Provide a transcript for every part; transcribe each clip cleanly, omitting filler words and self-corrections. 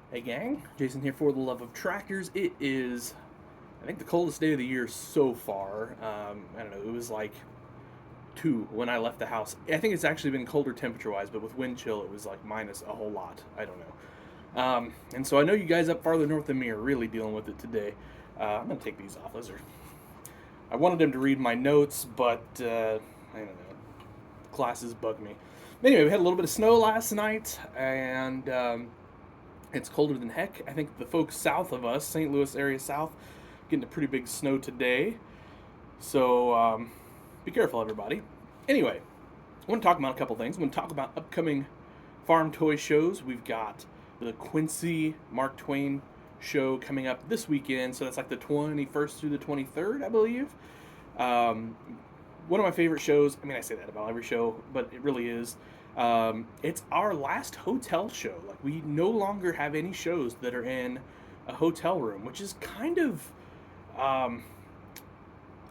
Hey gang, Jason here for the love of tractors. It is, I think, the coldest day of the year so far. I don't know, it was like 2 when I left the house. I think it's actually been colder temperature-wise, but with wind chill, it was like minus a whole lot. I don't know. And so I know you guys up farther north than me are really dealing with it today. I'm gonna take these off. I wanted him to read my notes, but I don't know. Glasses bug me. Anyway, we had a little bit of snow last night, and it's colder than heck. I think the folks south of us, St. Louis area south, getting a pretty big snow today. So be careful, everybody. Anyway, I want to talk about a couple things. I want to talk about upcoming farm toy shows. We've got the Quincy Mark Twain show coming up this weekend. So that's like the 21st through the 23rd, I believe. Um, One of my favorite shows. I mean, I say that about every show, but it really is. It's our last hotel show. Like, we no longer have any shows that are in a hotel room, which is kind of, um,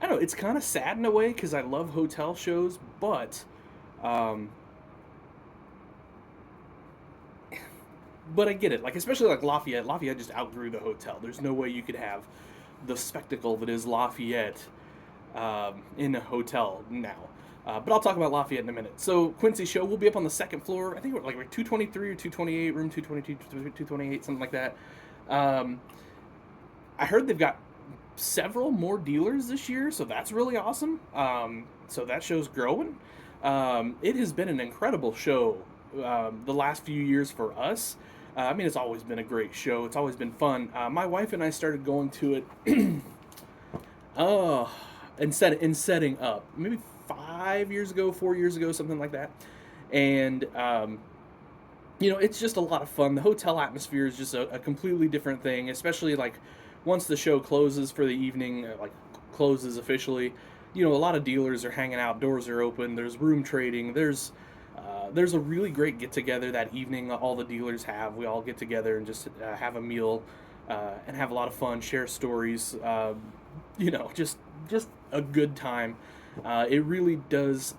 I don't know, it's kind of sad in a way because I love hotel shows, um, but I get it. Like, especially like Lafayette. Lafayette just outgrew the hotel. There's no way you could have the spectacle that is Lafayette in a hotel now. But I'll talk about Lafayette in a minute. So Quincy show will be up on the second floor. I think we're like 223 or 228, room 222, 228, something like that. Um, I heard they've got several more dealers this year, so that's really awesome. So that show's growing. It has been an incredible show the last few years for us. I mean, it's always been a great show. It's always been fun. My wife and I started going to it. Oh, in setting up maybe 5 years ago, 4 years ago, something like that, and it's just a lot of fun. The hotel atmosphere is just a completely different thing, especially like once the show closes for the evening, like closes officially. A lot of dealers are hanging out, doors are open. There's room trading. There's a really great get together that evening. All the dealers have. We all get together and just have a meal and have a lot of fun, share stories. Just a good time. It really does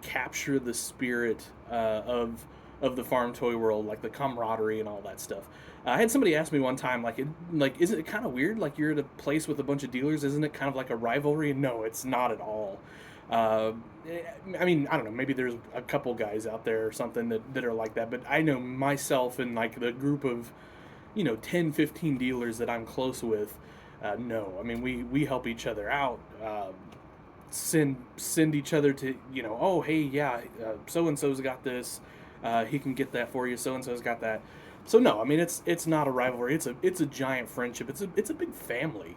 capture the spirit of the farm toy world, like the camaraderie and all that stuff. I had somebody ask me one time, isn't it kind of weird? Like, you're at a place with a bunch of dealers, isn't it kind of like a rivalry? No, it's not at all. Uh, I mean, I don't know. Maybe there's a couple guys out there or something that are like that, but I know myself and like the group of 10, 15 dealers that I'm close with. No, I mean, we help each other out. Send each other to, oh, hey, yeah, so and so's got this. He can get that for you. So and so's got that. So no, I mean, it's not a rivalry. It's a giant friendship. It's a big family.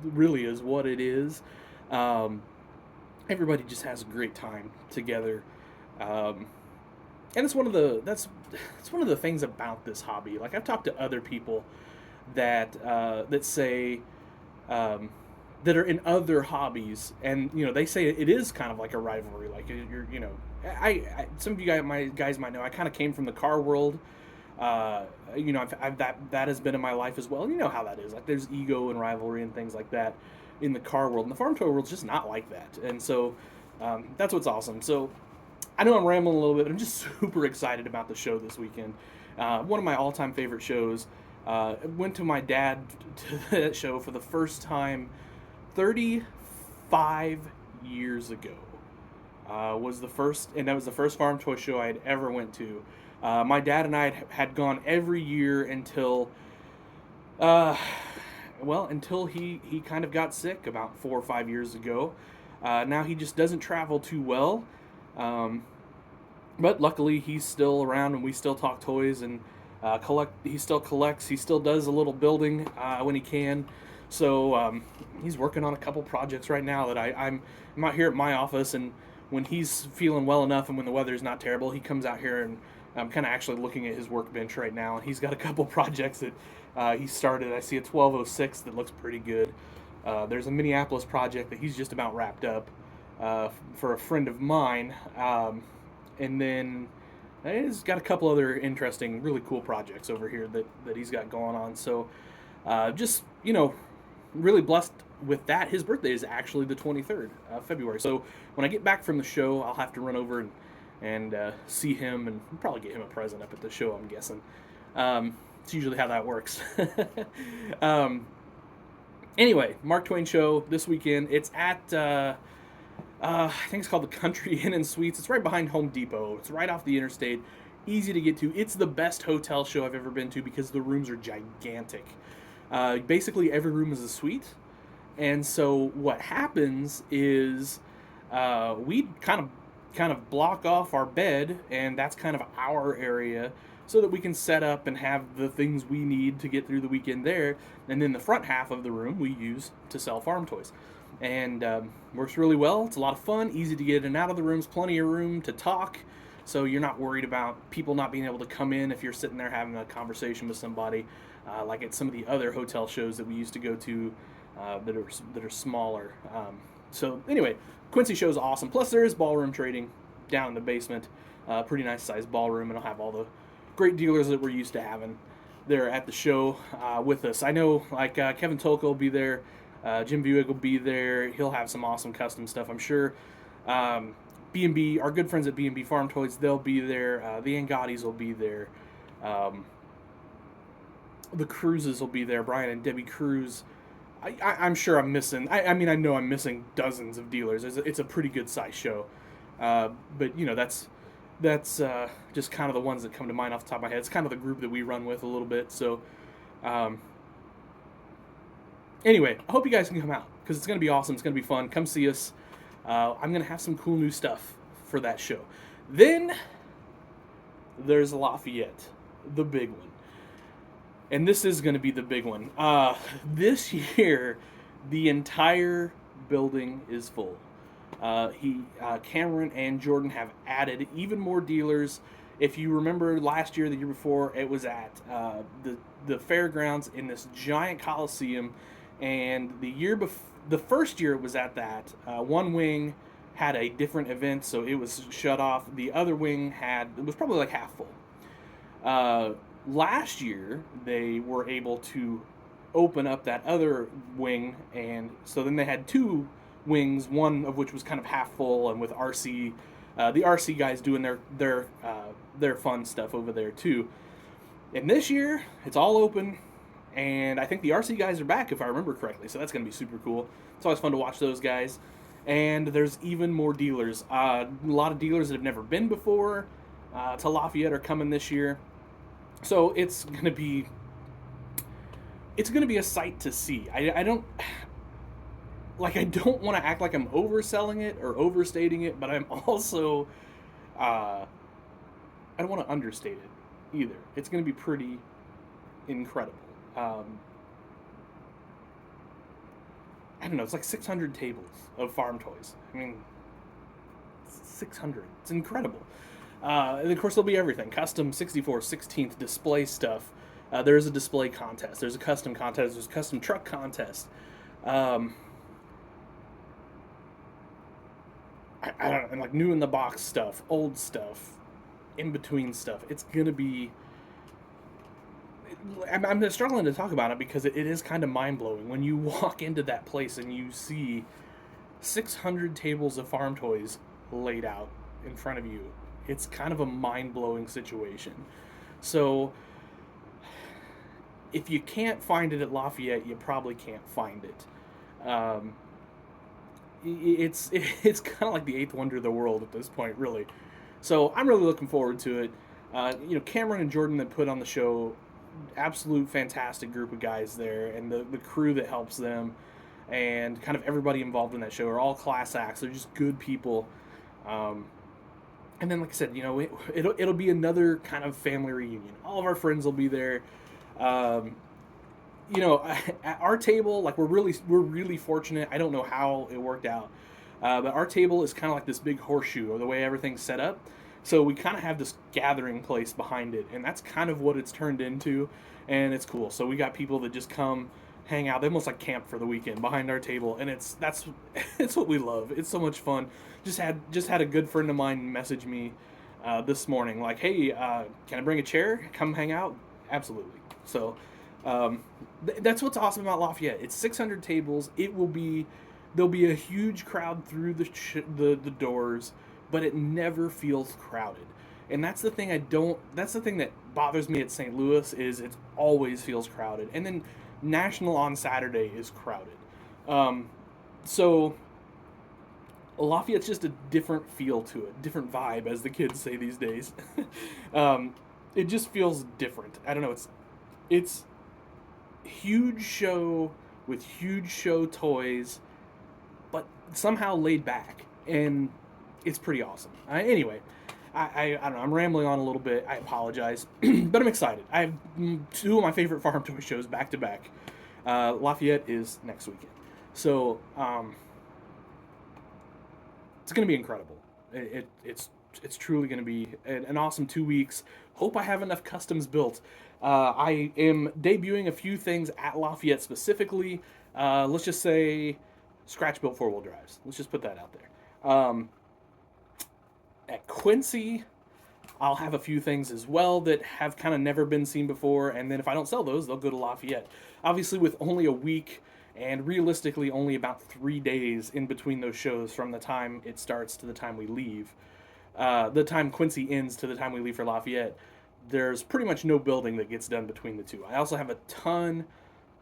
Really is what it is. Um, Everybody just has a great time together. Um, and it's one of the things about this hobby. Like, I've talked to other people that say um, that are in other hobbies, and they say it is kind of like a rivalry. Like, I some of you guys might know I kind of came from the car world. That has been in my life as well. You know how that is. Like, there's ego and rivalry and things like that in the car world, and the farm toy world's just not like that. And so that's what's awesome. So I know I'm rambling a little bit, but I'm just super excited about the show this weekend. One of my all-time favorite shows. Went to my dad to that show for the first time 35 years ago. Was the first, and that was the first farm toy show I had ever went to. My dad and I had gone every year uh, until he kind of got sick about 4 or 5 years ago. Now he just doesn't travel too well. Um, but luckily he's still around and we still talk toys and collect. He still collects. He still does a little building when he can. So he's working on a couple projects right now that I'm out here at my office, and when he's feeling well enough and when the weather's not terrible, he comes out here, and I'm kind of actually looking at his workbench right now, and he's got a couple projects that he started. I see a 1206 that looks pretty good. There's a Minneapolis project that he's just about wrapped up for a friend of mine. And then he's got a couple other interesting, really cool projects over here that he's got going on. So just, really blessed with that. His birthday is actually the 23rd of February. So when I get back from the show, I'll have to run over and see him and probably get him a present up at the show, I'm guessing. It's usually how that works. um, anyway, Mark Twain show this weekend. It's at I think it's called the Country Inn and Suites. It's right behind Home Depot. It's right off the interstate. Easy to get to. It's the best hotel show I've ever been to because the rooms are gigantic. Basically, every room is a suite. And so what happens is we kind of block off our bed, and that's kind of our area, so that we can set up and have the things we need to get through the weekend there. And then the front half of the room we use to sell farm toys. And works really well. It's a lot of fun, easy to get in and out of the rooms, plenty of room to talk, so you're not worried about people not being able to come in if you're sitting there having a conversation with somebody, like at some of the other hotel shows that we used to go to that are smaller. So anyway, Quincy show is awesome. Plus there is ballroom trading down in the basement, pretty nice sized ballroom, and it'll have all the great dealers that we're used to having there at the show with us. I know like Kevin Tolka will be there. Jim Buick will be there. He'll have some awesome custom stuff, I'm sure. B&B, our good friends at B&B Farm Toys, they'll be there. The Angottis will be there. The Cruzes will be there. Brian and Debbie Cruz. I'm sure I'm missing. I mean, I know I'm missing dozens of dealers. It's a pretty good size show. But you know, that's just kind of the ones that come to mind off the top of my head. It's kind of the group that we run with a little bit. So. Anyway, I hope you guys can come out because it's going to be awesome. It's going to be fun. Come see us. I'm going to have some cool new stuff for that show. Then there's Lafayette, the big one. And this is going to be the big one. This year, the entire building is full. Cameron and Jordan have added even more dealers. If you remember last year, the year before, it was at the fairgrounds in this giant coliseum. And the first year it was at that, one wing had a different event, so it was shut off. The other wing it was probably like half full. Last year, they were able to open up that other wing, and so then they had two wings, one of which was kind of half full, and with RC, the RC guys doing their fun stuff over there too. And this year, it's all open. And I think the RC guys are back, if I remember correctly, so that's going to be super cool. It's always fun to watch those guys. And there's even more dealers. A lot of dealers that have never been before to Lafayette are coming this year. So it's going to be a sight to see. I don't want to act like I'm overselling it or overstating it, but I'm also I don't want to understate it either. It's going to be pretty incredible. I don't know, it's like 600 tables of farm toys. I mean, 600. It's incredible. And of course, there'll be everything. Custom 64/16 display stuff. There's a display contest. There's a custom contest. There's a custom truck contest. I don't know, and like new in the box stuff, old stuff, in between stuff. It's going to be... I'm struggling to talk about it because it is kind of mind-blowing when you walk into that place and you see 600 tables of farm toys laid out in front of you. It's kind of a mind-blowing situation. So if you can't find it at Lafayette, you probably can't find it. It's kind of like the eighth wonder of the world at this point, really. So I'm really looking forward to it. Cameron and Jordan that put on the show, absolute fantastic group of guys there, and the crew that helps them, and kind of everybody involved in that show are all class acts. They're just good people. And then, like I said, it'll be another kind of family reunion. All of our friends will be there. At our table, like we're really fortunate. I don't know how it worked out, but our table is kind of like this big horseshoe, or the way everything's set up. So we kind of have this gathering place behind it, and that's kind of what it's turned into, and it's cool. So we got people that just come hang out. They almost like camp for the weekend behind our table, and it's what we love. It's so much fun. Just had a good friend of mine message me this morning, like, hey, can I bring a chair? Come hang out? Absolutely. So that's what's awesome about Lafayette. It's 600 tables. There'll be a huge crowd through the doors, but it never feels crowded. And that's the thing I don't. That's the thing that bothers me at St. Louis is it always feels crowded, and then National on Saturday is crowded. Um, so Lafayette's just a different feel to it, different vibe, as the kids say these days. um, it just feels different. I don't know. It's huge show with huge show toys, but somehow laid back, and it's pretty awesome. Anyway, I don't know. I'm rambling on a little bit. I apologize, but I'm excited. I have two of my favorite farm toy shows back to back. Lafayette is next weekend, so it's going to be incredible. It's truly going to be an awesome 2 weeks. Hope I have enough customs built. I am debuting a few things at Lafayette specifically. Let's just say scratch built 4-wheel drives. Let's just put that out there. At Quincy, I'll have a few things as well that have kind of never been seen before, and then if I don't sell those, they'll go to Lafayette. Obviously, with only a week and realistically only about 3 days in between those shows from the time it starts to the time we leave, the time Quincy ends to the time we leave for Lafayette, there's pretty much no building that gets done between the two. I also have a ton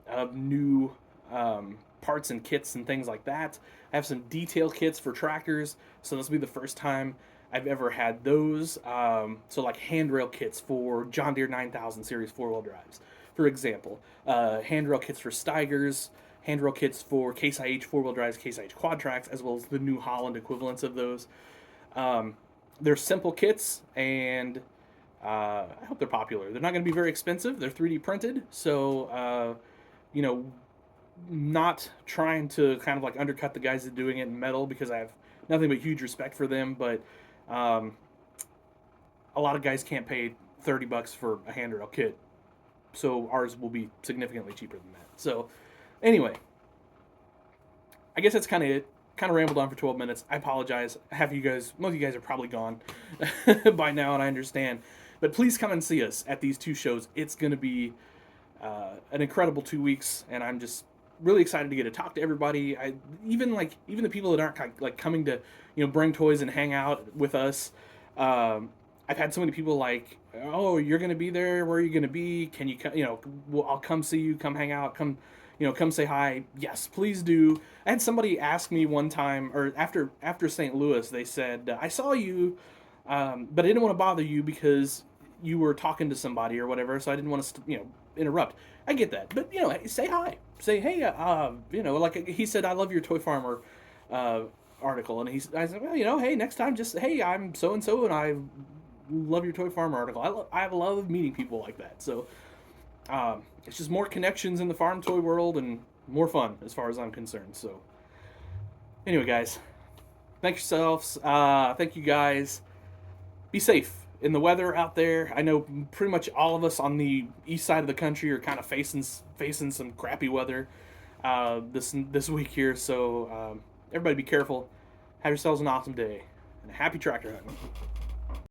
of new parts and kits and things like that. I have some detail kits for tractors, so this will be the first time I've ever had those. So like handrail kits for John Deere 9000 series 4-wheel drives, for example. Handrail kits for Steigers, handrail kits for Case IH 4-wheel drives, Case IH quad tracks, as well as the New Holland equivalents of those. They're simple kits, and I hope they're popular. They're not going to be very expensive. They're 3D printed, so you know, not trying to kind of like undercut the guys that are doing it in metal, because I have nothing but huge respect for them. But a lot of guys can't pay $30 for a handrail kit, so ours will be significantly cheaper than that. So anyway, I guess that's kind of it. Kind of rambled on for 12 minutes. I apologize. Most of you guys are probably gone by now, and I understand. But please come and see us at these two shows. It's going to be an incredible 2 weeks, and I'm just really excited to get to talk to everybody. Even the people that aren't like coming to bring toys and hang out with us. I've had so many people like, oh, you're going to be there. Where are you going to be? Can you come? I'll come see you. Come hang out. Come say hi. Yes, please do. I had somebody ask me one time, or after St. Louis, they said, I saw you, but I didn't want to bother you because you were talking to somebody or whatever, so I didn't want to, interrupt. I get that, but say hi. Say, hey, like he said, I love your Toy Farmer article, and I said, well, hey, next time, just hey, I'm so and so, and I love your Toy Farmer article. I love meeting people like that. So it's just more connections in the farm toy world and more fun as far as I'm concerned. So anyway, guys, thank yourselves. Thank you guys. Be safe in the weather out there. I know pretty much all of us on the east side of the country are kind of facing some crappy weather this week here. So everybody be careful. Have yourselves an awesome day and a happy tractor hunting.